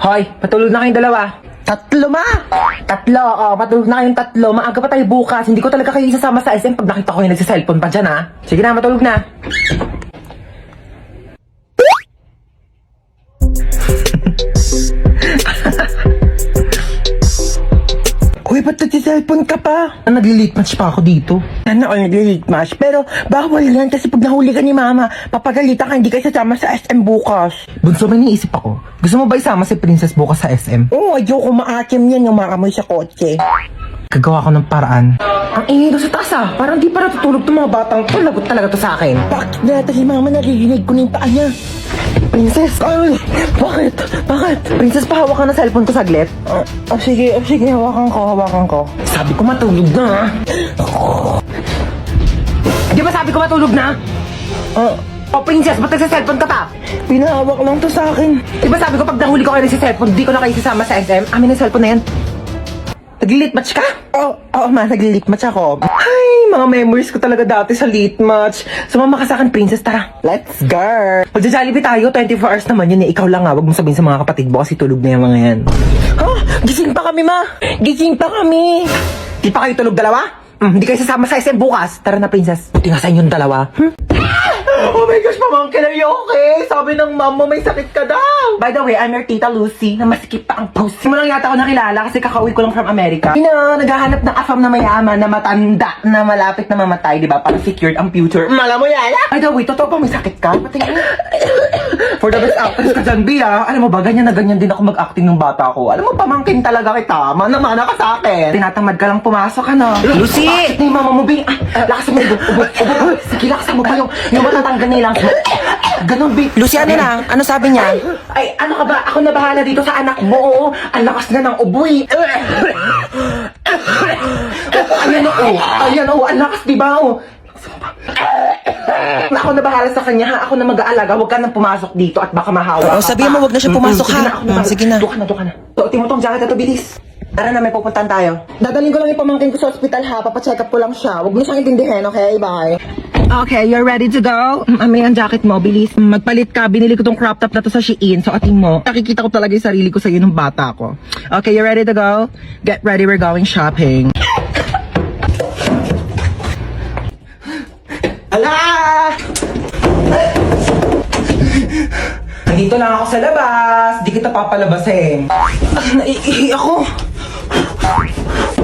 Hoy, patulog na kayong dalawa. Tatlo, ma! Tatlo, patulog na kayong tatlo. Maaga pa tayo bukas. Hindi ko talaga kayo isasama sa SM pag nakita ko yung nagsiselfone pa dyan, ha? Sige na, matulog na. Uy, ba't nagsiselfone ka pa? Nag-late match pa ako dito. Ano ako nag-late match? Pero bawal yan kasi pag nahuli ka ni mama, papagalitan ka, hindi kayo sasama sa SM bukas. Bunso, may niisip ako. Gusto mo ba isama si Princess bukas sa SM? Oo, ayoko maakim yan yung makamoy sa kotse. Gagawa ko ng paraan. Ang ingay doon sa taas parang di pa natutulog itong mga batang to. Lagot talaga to sa akin. Bakit na si mama naririnig ko na yung paa niya? Princess! Ay! Bakit? Bakit? Princess, pahawak ka ng cellphone ko saglit. Sige, hawakan ko. Sabi ko matulog na, Di ba sabi ko matulog na? Princess, ba't nagsa-cellphone ka pa? Pinahawak lang to sa akin. Di ba sabi ko pag nahuli ko kayo nagsa-cellphone, di ko na kayo sasama sa SM? Amin ang cellphone na yan. Nag-late match ka? Oo, ma, nag-late match ako. Ay, mga memories ko talaga dati sa late match. Sumama ka sa akin, Princess, tara. Let's go! Magja-Jollibee tayo, 24 hours naman yun eh. Ikaw lang wag mo sabihin sa mga kapatid mo kasi tulog na yung mga yan. Gising pa kami, ma! Gising pa kami! Di pa kayo tulog dalawa? Hindi kayo sasama sa SM bukas. Tara na, Princess. Buti nga sa inyong dalawa. Oh my gosh, pamangkin, are you okay? Sabi ng mom mo may sakit ka daw. By the way, I'm your tita Lucy, na masikip pa ang pussy. Mo lang yata ako nakilala kasi kakauwi ko lang from America. Naghahanap ng afam na mayaman, na matanda, na malapit na mamatay, di ba? Para secured ang future. Mala mo yan? By the way, totoo pa may sakit ka? Patingin. For the best actress ka dyan, Bia. Alam mo ba, ganyan na ganyan din ako mag-acting ng bata ko. Alam mo, pamangkin talaga kita. Mana-mana ka sa akin. Tinatamad ka lang pumasok, ano? Lucy! Bakit na yung mama mo, Bing? Lakas mo, ubo. Sige, lakas mo pa yung matatanggal nilang. Ganon, Bing. Lucy, ano na? Ano sabi niya? Ay, ano ka ba? Ako na bahala dito sa anak mo. Oo, ang lakas na ng uboy. Ayan, ang lakas, diba? Ako na bahala sa kanya, ha? Ako na mag-aalaga. Huwag ka nang pumasok dito at baka mahawa ka. Sabihin mo, huwag na siya pumasok, ha? Sige na. Doon ka na. Tuotin mo tong jacket ito, bilis. Tara na, may pupuntahan tayo. Dadalhin ko lang yung pamangkin ko sa ospital, ha? Papacheck up ko lang siya. Huwag mo siyang intindihin, okay? Bye. Okay, you're ready to go? May ang jacket mo, bilis. Magpalit ka. Binili ko tong crop top na to sa Shein. So, ating mo. Nakikita ko talaga yung sarili ko sa'yo nung bata ko. Okay, you ready to go? Get ready, we're going shopping. Ala! Nandito lang ako sa labas. Di kita papalabasin. Naiihi ako.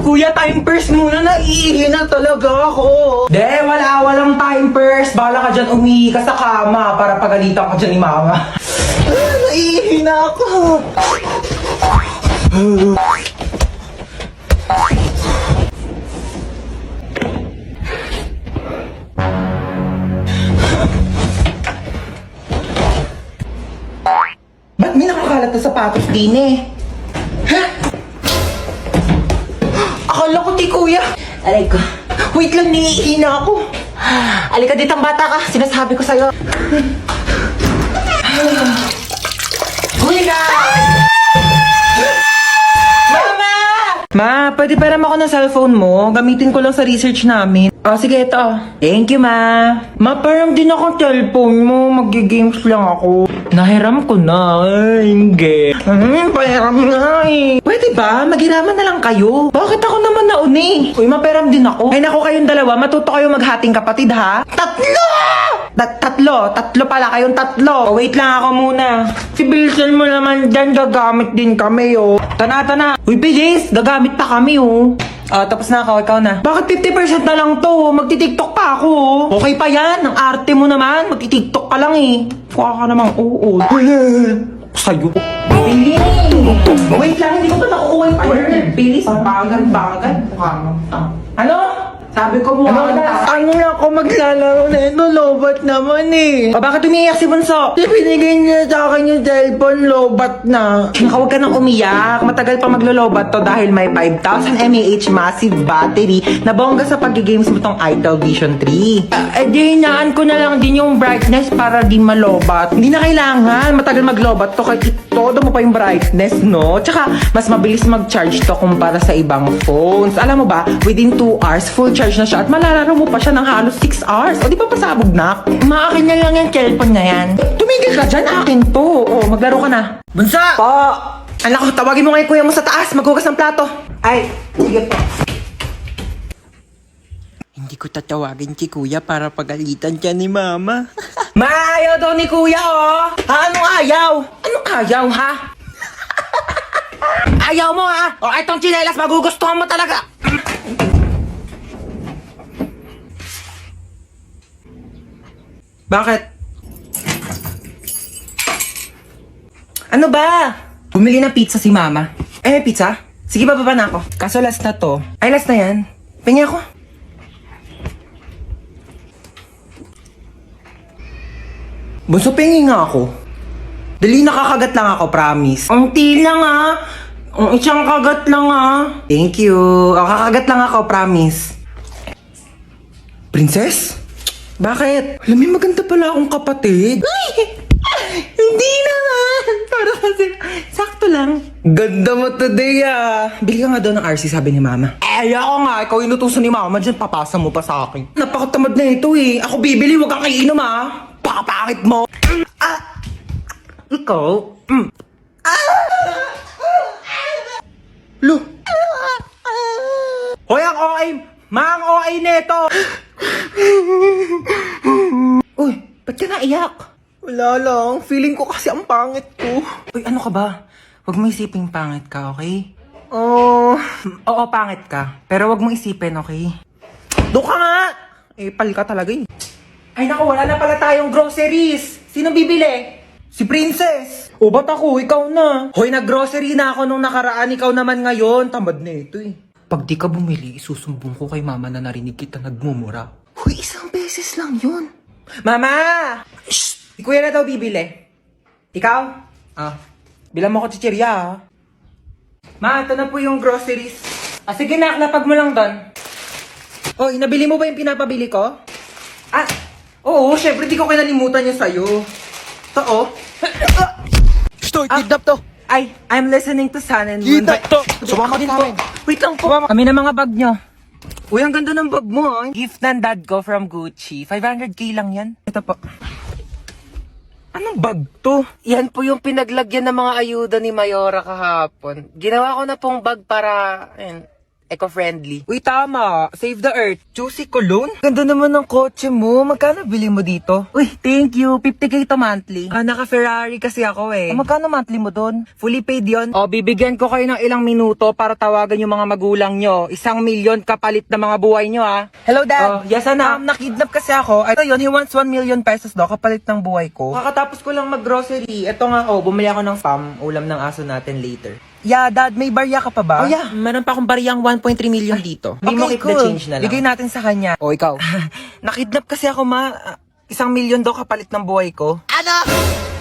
Kuya, time purse muna. Naiihi na talaga ako. Walang time purse. Bahala ka dyan, umihi ka sa kama para pagalitan ka dyan ni mama. Naiihi na ako. Ba't may nakakalat na sapatos din eh? Ha? Akala ko, kuya. Aray ko. Wait lang, niihi na ako. Alika dito ang bata ka. Sinasabi ko sa'yo. Kuya! Mama! Ma, pwede param ako ng cellphone mo. Gamitin ko lang sa research namin. Sige, ito. Thank you, ma. Ma, parang din akong cellphone mo. Mag-games lang ako. Nahiram ko na. Ay, hindi. Pahiram na eh. Pwede ba? Maghiraman na lang kayo. Bakit ako naman nauni? Uy, maperam din ako. Ay, naku kayong dalawa. Matuto kayo maghating kapatid, ha? Tatlo pala kayong tatlo. Wait lang ako muna. Si Bilson mo naman dyan, gagamit din kami, oh. Tana. Uy, bilis. Gagamit pa kami, oh. Tapos na ako, ikaw na. Bakit 50% na lang to? Magti-tiktok pa ako. Okay pa yan, ang arte mo naman. Magti-tiktok ka lang eh. Kuha ka namang oo. Sa'yo. Bilis! Wait lang, hindi ko pa nakukuha yung partner. Bilis, bagal. Ano? Sabi ko mo, ano na ako maglalaro na ito, lobat naman eh. Bakit umiiyak si Bunso? Binigay niya sa akin yung cellphone, lobat na. Huwag ka nang umiyak. Matagal pa maglo-lobat to dahil may 5,000 mAh massive battery na bongga sa pag-games mo tong Itel Vision 3. Di hinaan ko na lang din yung brightness para di malobat. Hindi na kailangan. Matagal maglobat to kahit todo mo pa yung brightness, no? Tsaka, mas mabilis mag-charge to kumpara sa ibang phones. Alam mo ba, within 2 hours, full charge na siya at malalaro mo pa siya ng halos 6 hours. O di ba pasabog na? Maakin na lang yung cellphone na yan. Tumigil ka dyan, akin to. O, maglaro ka na. Bunsa! Pa! Anak ko, tawagin mo nga yung kuya mo sa taas. Maghugas ng plato. Ay, sige po. Hindi ko tatawagin si kuya para pagalitan siya ni mama. Maayaw daw ni kuya, oh! Ha? Anong ayaw? Anong ayaw, ha? Ayaw mo, ha? O, itong tsinelas, magugustuhan mo talaga. Bakit? Ano ba? Bumili ng pizza si mama. May pizza? Sige, bababa na ako. Kaso last na to. Ay, last na yan. Pingi ako. Bunso, pengi nga ako. Dali, nakakagat lang ako, promise. Ang til lang, ha? Ang isang kagat lang, ha? Thank you. Kakagat lang ako, promise. Princess? Bakit? Alam mo, maganda pala akong kapatid. Hindi naman. Para kasi, sakto lang. Ganda mo today, ah. Bili ka nga daw ng RC, sabi ni mama. Ako nga, ikaw inutusan ni mama dyan, papasa mo pa sa akin. Napakatamad na ito eh. Ako bibili, wag kang kainom, ah. Pakapangit mo. Ikaw? Lo. Hoy, ang OA! Mang OA neto! Uy, ba't ka naiyak? Wala lang. Feeling ko kasi ang pangit ko. Uy, ano ka ba? Huwag mo isipin pangit ka, okay? Oo, pangit ka. Pero huwag mo isipin, okay? Doon ka nga! Pal ka talaga eh. Ay naku, wala na pala tayong groceries. Sino bibili? Si Princess. O ba't ako? Ikaw na. Hoy, nag-grocery na ako nung nakaraan. Ikaw naman ngayon. Tamad na ito eh. Pag di ka bumili, isusumbong ko kay mama na narinig kita nagmumura. Hoy, isang beses lang yun. Mama! Shh! Si kuya na daw bibili. Ikaw? Bilang mo ko chichirya, ha? Ma, ito na po yung groceries. Sige na, lapag mo lang doon. Hoy, nabili mo ba yung pinapabili ko? Oo, syempre di ko kinalimutan yung sa'yo. Ito, oh. Stoy, kidnap to. I'm listening to Sun and Moon. Kidnap to. Sumama din po. Wait lang po. Kami na mga bag nyo. Uy, ang ganda ng bag mo, ah. Gift ng dad ko from Gucci. 500k lang yan. Ito po. Anong bag to? Yan po yung pinaglagyan ng mga ayuda ni Mayora kahapon. Ginawa ko na pong bag para, eco-friendly. Uy, tama. Save the earth. Juicy cologne? Ganda naman ng kotse mo. Magkano bili mo dito? Uy, thank you. 50k to monthly. Naka-Ferrari kasi ako eh. Magkano monthly mo dun? Fully paid yon. Bibigyan ko kayo ng ilang minuto para tawagan yung mga magulang nyo. 1,000,000 kapalit na mga buhay nyo, ah. Hello, Dad. Yes, anak. Nakidnap kasi ako. Ito yun, he wants 1,000,000 pesos daw kapalit ng buhay ko. Kakatapos ko lang mag-grocery. Ito nga, bumili ako ng ulam ng aso natin later. Yeah, Dad, may barya ka pa ba? Yeah, meron pa akong bariyang 1.3 million dito. Hindi mo keep the change na lang. Bigay natin sa kanya. Ikaw. Nakidnap kasi ako, ma. 1,000,000 daw kapalit ng buhay ko. Ano?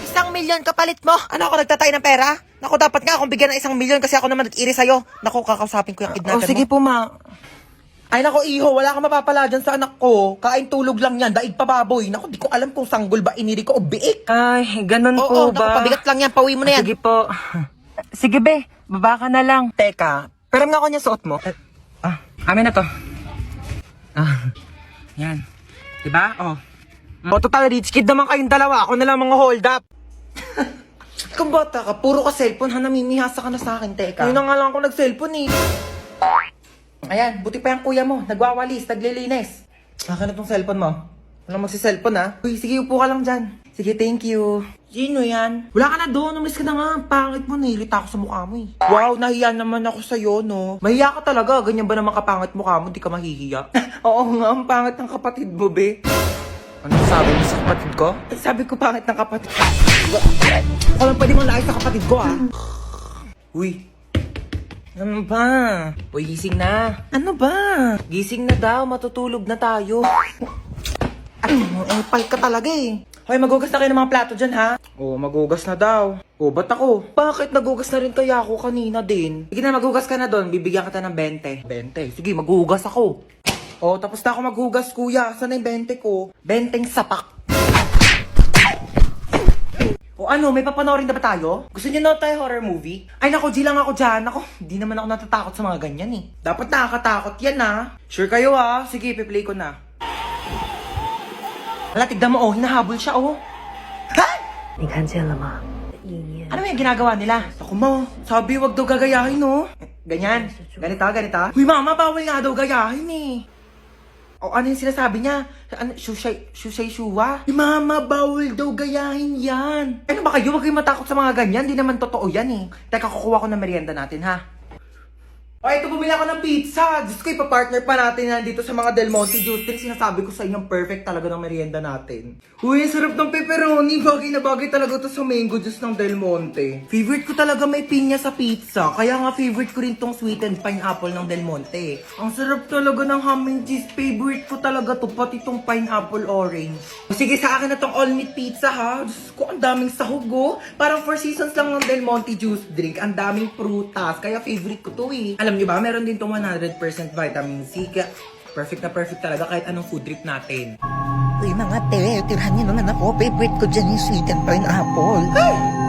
1,000,000 kapalit mo? Ano ako nagtatay ng pera? Naku, dapat nga akong bigyan ng 1,000,000 kasi ako naman nag-iri sa'yo. Naku, kakausapin ko yung kidnapper mo. Sige po, ma. Ay, naku, iho, wala kang mapapala dyan sa anak ko. Kain tulog lang yan, daig pa baboy. Naku, di ko alam kung sanggol ba iniri ko o biik. Ay, ganun po ba? Naku, pabigat lang yan, pauwi mo na yan. Sige po. Sige, be. Baba ka na lang. Teka, peram nga ako niya suot mo. Amin na to. Yan. Diba? Total rich kid naman kayong dalawa. Ako na lang mga hold up. Kung bata ka, puro ka cellphone, namimihasa ka na sa akin, teka. Yun na nga lang ako nag-cellphone eh. Ayan, buti pa yung kuya mo. Nagwawalis, naglilinis. Akin na tong cellphone mo. Walang magsi-cellphone, ha? Uy, sige, upo ka lang dyan. Sige, thank you. Sino yan? Wala ka na doon. Umalis ka na nga. Pangit mo. Nahilita ako sa mukha mo eh. Wow, nahiya naman ako sa'yo, no? Mahiya ka talaga. Ganyan ba naman kapangit mukha mo? Di ka mahihiya. Oo nga, ang pangit ng kapatid mo, be. Ano sabi mo sa kapatid ko? Sabi ko pangit ng kapatid ko. Ako lang pwede mong laay sa kapatid ko, ah. Uy. Ano ba? Uy, gising na. Ano ba? Gising na daw. Matutulog na tayo. Pal ka talaga eh. Hoy, magugas na kayo ng mga plato dyan, ha? Magugas na daw. Ba't ako? Bakit nagugas na rin kaya ako kanina din? Sige na, magugas ka na doon. Bibigyan kita ng 20. 20? Sige, magugas ako. Tapos na ako maghugas, kuya. Saan na yung 20 ko? 20 sapak. Ano, may papanoorin na ba tayo? Gusto niyo na tayo horror movie? Ay, nako, G lang ako dyan. Nako, hindi naman ako natatakot sa mga ganyan eh. Dapat nakakatakot yan, ha? Sure kayo, ha? Sige, piplay ko na. Hala, tignan mo, hinahabol siya, 你看见了吗？意念 Ano yung ginagawa nila? Ako mo, sabi wag daw gagayahin, no? Ganyan. Ganito. Uy, mama, bawal nga daw gayahin, eh. O ano yung sinasabi niya? Ano, shuwa? Uy, mama, bawal daw gayahin yan. Ano ba kayo? Huwag kayong matakot sa mga ganyan. Di naman totoo yan, eh. Teka, kukuha ko ng merienda natin, ha? O, ito, bumili ako ng pizza. Diyos ko, ipapartner pa natin yan dito sa mga Del Monte Juice Drink. Sinasabi ko sa inyo, perfect talaga ng merienda natin. Uy, ang sarap ng pepperoni. Bagay na bagay talaga to sa mango juice ng Del Monte. Favorite ko talaga may pinya sa pizza. Kaya nga favorite ko rin tong sweetened pineapple ng Del Monte. Ang sarap talaga ng ham and cheese. Favorite ko talaga to, pati tong pineapple orange. Sige, sa akin na tong all meat pizza, ha. Diyos ko, ang daming sahog, oh. Parang 4 seasons lang ng Del Monte Juice Drink. Ang daming prutas. Kaya favorite ko to, eh. Alam niyo ba, meron din tong 100% vitamin C. Kaya perfect na perfect talaga kahit anong food trip natin. Uy, mga te, tirahan niyo naman ako. Favorite ko dyan yung sweet and pineapple. Ay!